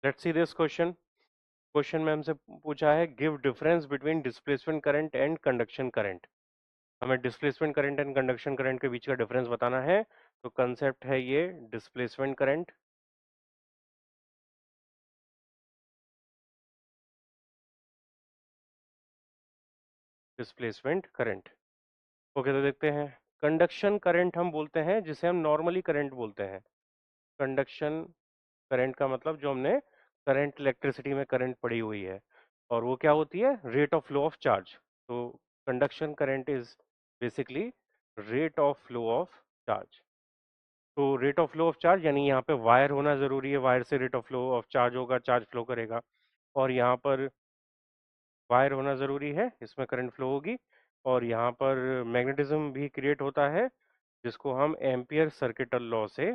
Let's see this question. Question में हमसे पूछा है give difference between displacement current and conduction current. हमें displacement current and conduction current के बीच का डिफरेंस बताना है। तो कंसेप्ट है ये displacement current, displacement current. Okay, तो देखते हैं। कंडक्शन करंट हम बोलते हैं जिसे हम नॉर्मली करंट बोलते हैं। कंडक्शन करंट का मतलब जो हमने करंट इलेक्ट्रिसिटी में करंट पड़ी हुई है, और वो क्या होती है? Rate of flow of charge. तो conduction current is basically rate of flow of charge. तो rate of flow of charge यानी यहाँ पे वायर होना जरूरी है, वायर से rate of flow of charge होगा, चार्ज फ्लो करेगा। और यहाँ पर वायर होना ज़रूरी है, इसमें करंट फ्लो होगी। और यहाँ पर मैग्नेटिज्म भी क्रिएट होता है, जिसको हम एम्पियर सर्किटल लॉ से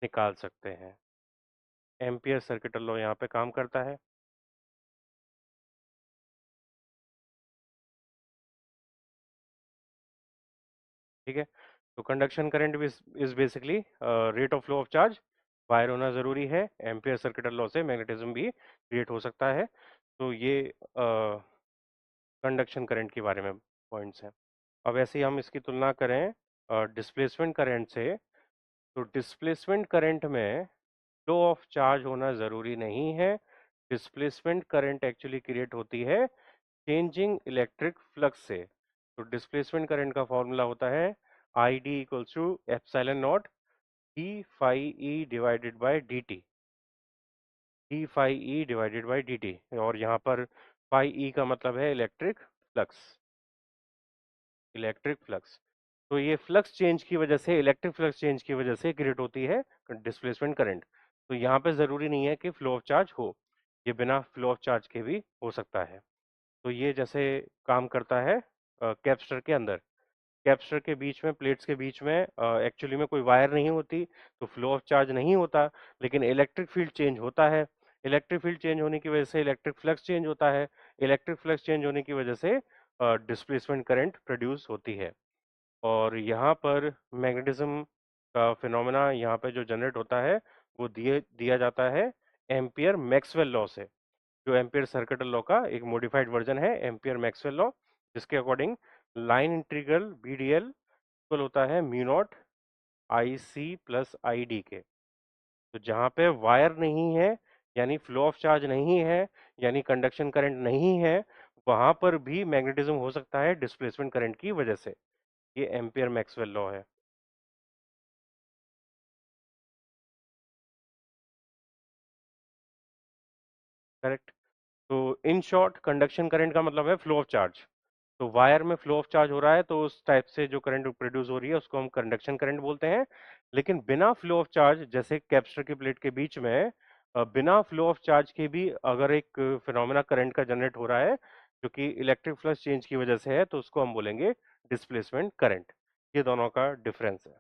निकाल सकते हैं। एम्पियर सर्किटल लॉ यहाँ पे काम करता है। ठीक है, तो conduction current is basically rate of flow of charge. Wire होना ज़रूरी है, एम्पियर सर्किटल लॉ से मैग्नेटिज्म भी क्रिएट हो सकता है। तो ये कंडक्शन करंट के बारे में पॉइंट्स हैं। अब ऐसे ही हम इसकी तुलना करें डिस्प्लेसमेंट करंट से। तो डिस्प्लेसमेंट करंट में फ्लो ऑफ चार्ज होना ज़रूरी नहीं है। डिस्प्लेसमेंट करंट एक्चुअली क्रिएट होती है चेंजिंग इलेक्ट्रिक फ्लक्स से। तो डिस्प्लेसमेंट करंट का फॉर्मूला होता है I D equals to epsilon not D phi E divided by D T. D phi E divided by D T, और यहाँ पर फाई ई का मतलब है इलेक्ट्रिक फ्लक्स। इलेक्ट्रिक फ्लक्स, तो ये फ्लक्स चेंज की वजह से, इलेक्ट्रिक फ्लक्स चेंज की वजह से क्रिएट होती है डिस्प्लेसमेंट करंट। तो यहाँ पे ज़रूरी नहीं है कि फ्लो ऑफ चार्ज हो, ये बिना फ्लो ऑफ चार्ज के भी हो सकता है। तो ये जैसे काम करता है कैपेसिटर के अंदर। कैपेसिटर के बीच में, प्लेट्स के बीच में एक्चुअली में कोई वायर नहीं होती, तो फ्लो ऑफ चार्ज नहीं होता, लेकिन इलेक्ट्रिक फील्ड चेंज होता है। इलेक्ट्रिक फील्ड चेंज होने की वजह से इलेक्ट्रिक फ्लक्स चेंज होता है। इलेक्ट्रिक फ्लक्स चेंज होने की वजह से डिस्प्लेसमेंट करंट प्रोड्यूस होती है। और यहाँ पर मैग्नेटिज्म का फिनोमेना यहाँ पे जो जनरेट होता है, वो दिया जाता है एम्पियर मैक्सवेल लॉ से, जो एम्पियर सर्किटल लॉ का एक मॉडिफाइड वर्जन है, एम्पियर मैक्सवेल लॉ, जिसके according line integral B D L equal होता है mu not I C plus I D के। तो जहाँ पे वायर नहीं है, यानी फ्लो ऑफ चार्ज नहीं है, यानी कंडक्शन करंट नहीं है, वहां पर भी मैग्नेटिज्म हो सकता है डिस्प्लेसमेंट करंट की वजह से। ये एम्पियर मैक्सवेल लॉ है। करेक्ट। तो इन शॉर्ट कंडक्शन करंट का मतलब है फ्लो ऑफ चार्ज। तो वायर में फ्लो ऑफ चार्ज हो रहा है, तो उस टाइप से जो करंट प्रोड्यूस हो रही है उसको हम कंडक्शन करंट बोलते हैं। लेकिन बिना फ्लो ऑफ चार्ज, जैसे कैपेसिटर की प्लेट के बीच में बिना फ्लो ऑफ चार्ज के भी अगर एक फिनोमेना करंट का जनरेट हो रहा है, जो कि इलेक्ट्रिक फ्लक्स चेंज की वजह से है, तो उसको हम बोलेंगे डिस्प्लेसमेंट करंट। ये दोनों का डिफरेंस है।